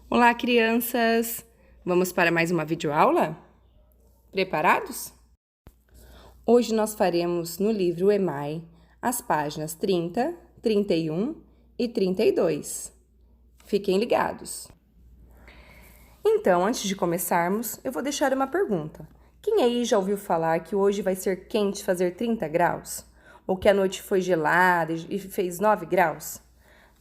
Olá, crianças! Vamos para mais uma videoaula? Preparados? Hoje nós faremos no livro EMAI as páginas 30, 31 e 32. Fiquem ligados! Então, antes de começarmos, eu vou deixar uma pergunta. Quem aí já ouviu falar que hoje vai ser quente fazer 30 graus? Ou que a noite foi gelada e fez 9 graus?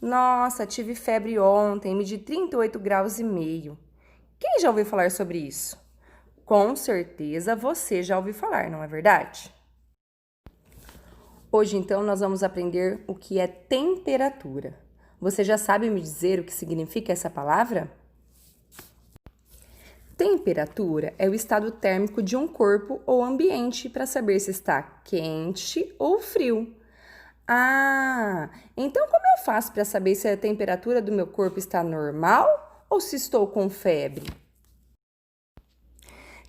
Nossa, tive febre ontem, medi 38 graus e meio. Quem já ouviu falar sobre isso? Com certeza você já ouviu falar, não é verdade? Hoje, então, nós vamos aprender o que é temperatura. Você já sabe me dizer o que significa essa palavra? Temperatura é o estado térmico de um corpo ou ambiente para saber se está quente ou frio. Ah, então como eu faço para saber se a temperatura do meu corpo está normal ou se estou com febre?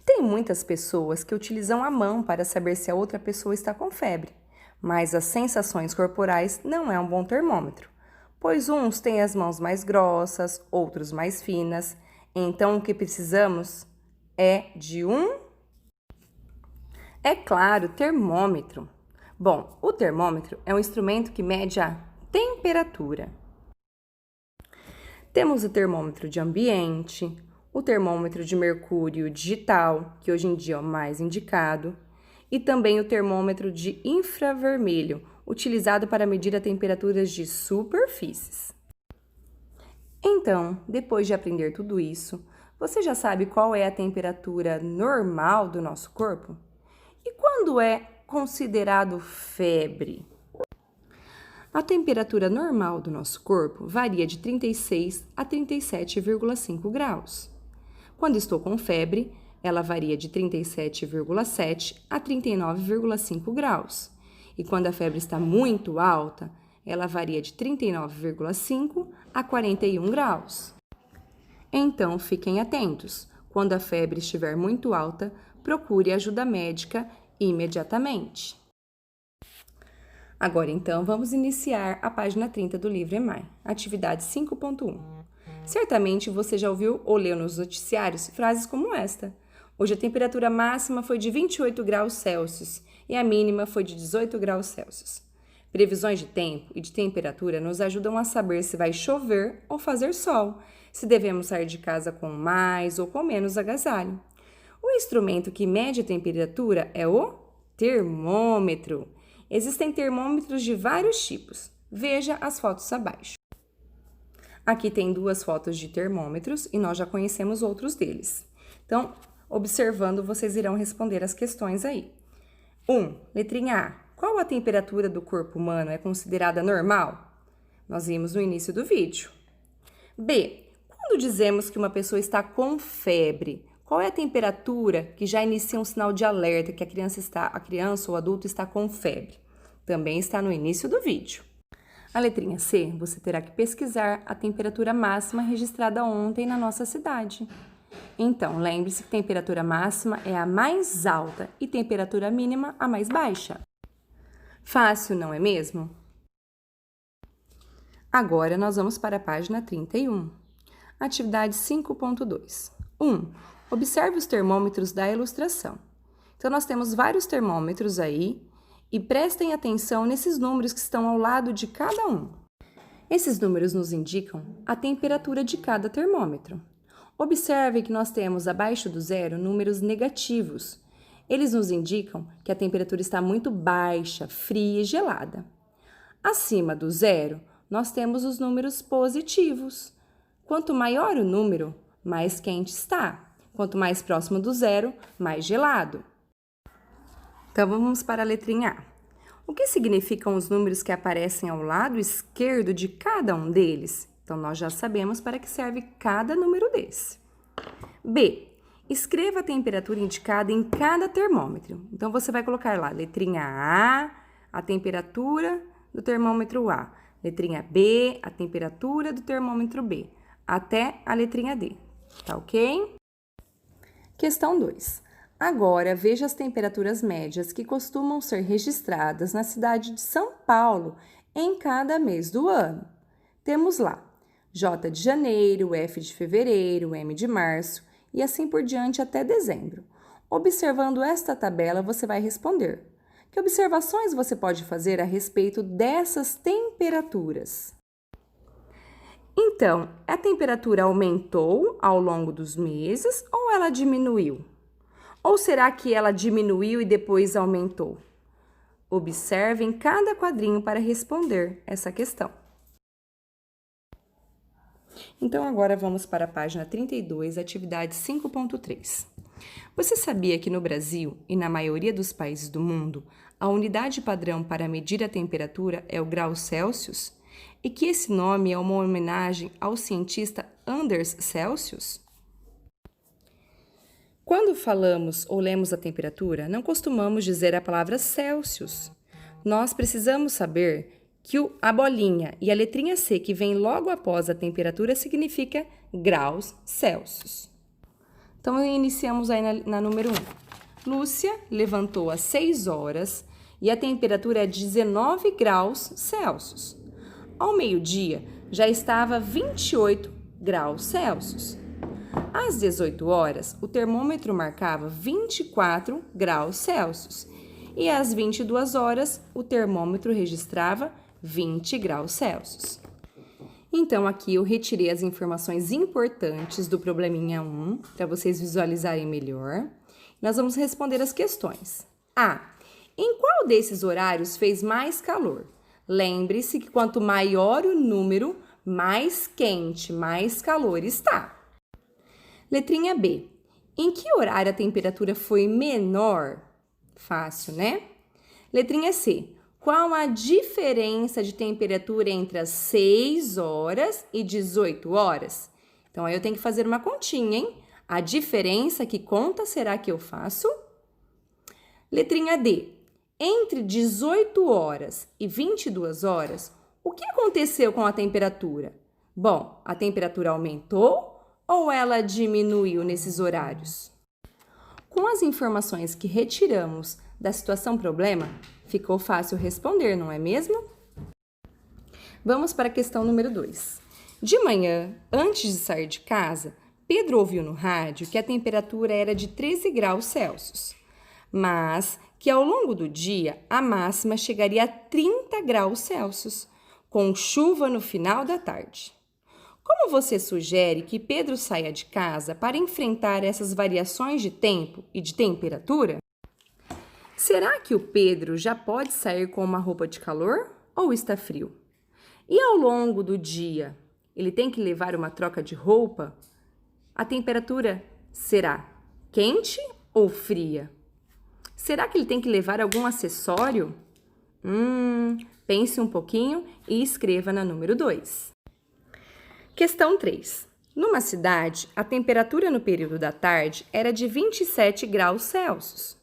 Tem muitas pessoas que utilizam a mão para saber se a outra pessoa está com febre, mas as sensações corporais não é um bom termômetro, pois uns têm as mãos mais grossas, outros mais finas. Então o que precisamos é de é claro, termômetro. Bom, o termômetro é um instrumento que mede a temperatura. Temos o termômetro de ambiente, o termômetro de mercúrio digital, que hoje em dia é o mais indicado, e também o termômetro de infravermelho, utilizado para medir a temperaturas de superfícies. Então, depois de aprender tudo isso, você já sabe qual é a temperatura normal do nosso corpo? E quando é considerado febre? A temperatura normal do nosso corpo varia de 36 a 37,5 graus. Quando estou com febre, ela varia de 37,7 a 39,5 graus. E quando a febre está muito alta, ela varia de 39,5 a 41 graus. Então, fiquem atentos. Quando a febre estiver muito alta, procure ajuda médica imediatamente. Agora, então, vamos iniciar a página 30 do livro EMAI, atividade 5.1. Certamente você já ouviu ou leu nos noticiários frases como esta. Hoje a temperatura máxima foi de 28 graus Celsius e a mínima foi de 18 graus Celsius. Previsões de tempo e de temperatura nos ajudam a saber se vai chover ou fazer sol, se devemos sair de casa com mais ou com menos agasalho. O instrumento que mede a temperatura é o termômetro. Existem termômetros de vários tipos. Veja as fotos abaixo. Aqui tem duas fotos de termômetros e nós já conhecemos outros deles. Então, observando, vocês irão responder as questões aí. Letrinha A. Qual a temperatura do corpo humano é considerada normal? Nós vimos no início do vídeo. B. Quando dizemos que uma pessoa está com febre, qual é a temperatura que já inicia um sinal de alerta que a criança ou o adulto está com febre? Também está no início do vídeo. A letrinha C, você terá que pesquisar a temperatura máxima registrada ontem na nossa cidade. Então, lembre-se que temperatura máxima é a mais alta e temperatura mínima a mais baixa. Fácil, não é mesmo? Agora, nós vamos para a página 31. Atividade 5.2. 1. Observe os termômetros da ilustração. Então, nós temos vários termômetros aí e prestem atenção nesses números que estão ao lado de cada um. Esses números nos indicam a temperatura de cada termômetro. Observe que nós temos abaixo do zero números negativos. Eles nos indicam que a temperatura está muito baixa, fria e gelada. Acima do zero, nós temos os números positivos. Quanto maior o número, mais quente está. Quanto mais próximo do zero, mais gelado. Então, vamos para a letrinha A. O que significam os números que aparecem ao lado esquerdo de cada um deles? Então, nós já sabemos para que serve cada número desse. B. Escreva a temperatura indicada em cada termômetro. Então, você vai colocar lá, letrinha A temperatura do termômetro A. Letrinha B, a temperatura do termômetro B. Até a letrinha D. Tá ok? Questão 2. Agora, veja as temperaturas médias que costumam ser registradas na cidade de São Paulo em cada mês do ano. Temos lá J de janeiro, F de fevereiro, M de março e assim por diante até dezembro. Observando esta tabela, você vai responder. Que observações você pode fazer a respeito dessas temperaturas? Então, a temperatura aumentou ao longo dos meses ou ela diminuiu? Ou será que ela diminuiu e depois aumentou? Observe em cada quadrinho para responder essa questão. Então, agora vamos para a página 32, atividade 5.3. Você sabia que no Brasil e na maioria dos países do mundo, a unidade padrão para medir a temperatura é o grau Celsius? E que esse nome é uma homenagem ao cientista Anders Celsius? Quando falamos ou lemos a temperatura, não costumamos dizer a palavra Celsius. Nós precisamos saber que a bolinha e a letrinha C que vem logo após a temperatura significa graus Celsius. Então, iniciamos aí na número 1. Lúcia levantou às 6 horas e a temperatura é 19 graus Celsius. Ao meio-dia, já estava 28 graus Celsius. Às 18 horas, o termômetro marcava 24 graus Celsius e às 22 horas, o termômetro registrava 20 graus Celsius. Então, aqui eu retirei as informações importantes do probleminha 1 para vocês visualizarem melhor. Nós vamos responder as questões. A. Em qual desses horários fez mais calor? Lembre-se que quanto maior o número, mais quente, mais calor está. Letrinha B. Em que horário a temperatura foi menor? Fácil, né? Letrinha C. Qual a diferença de temperatura entre as 6 horas e 18 horas? Então, aí eu tenho que fazer uma continha, hein? A diferença, que conta será que eu faço? Letrinha D. Entre 18 horas e 22 horas, o que aconteceu com a temperatura? Bom, a temperatura aumentou ou ela diminuiu nesses horários? Com as informações que retiramos da situação problema, ficou fácil responder, não é mesmo? Vamos para a questão número 2. De manhã, antes de sair de casa, Pedro ouviu no rádio que a temperatura era de 13 graus Celsius, mas que ao longo do dia a máxima chegaria a 30 graus Celsius, com chuva no final da tarde. Como você sugere que Pedro saia de casa para enfrentar essas variações de tempo e de temperatura? Será que o Pedro já pode sair com uma roupa de calor ou está frio? E ao longo do dia, ele tem que levar uma troca de roupa? A temperatura será quente ou fria? Será que ele tem que levar algum acessório? Pense um pouquinho e escreva na número 2. Questão 3. Numa cidade, a temperatura no período da tarde era de 27 graus Celsius.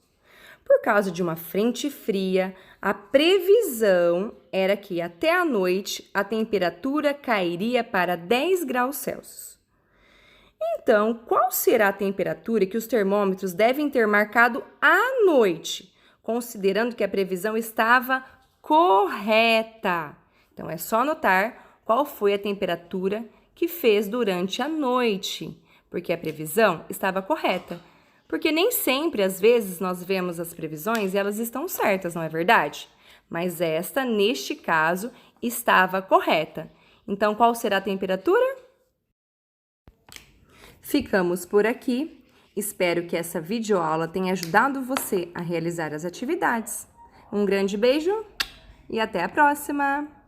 Por causa de uma frente fria, a previsão era que até a noite a temperatura cairia para 10 graus Celsius. Então, qual será a temperatura que os termômetros devem ter marcado à noite, considerando que a previsão estava correta? Então, é só anotar qual foi a temperatura que fez durante a noite, porque a previsão estava correta. Porque nem sempre, às vezes, nós vemos as previsões e elas estão certas, não é verdade? Mas esta, neste caso, estava correta. Então, qual será a temperatura? Ficamos por aqui. Espero que essa videoaula tenha ajudado você a realizar as atividades. Um grande beijo e até a próxima!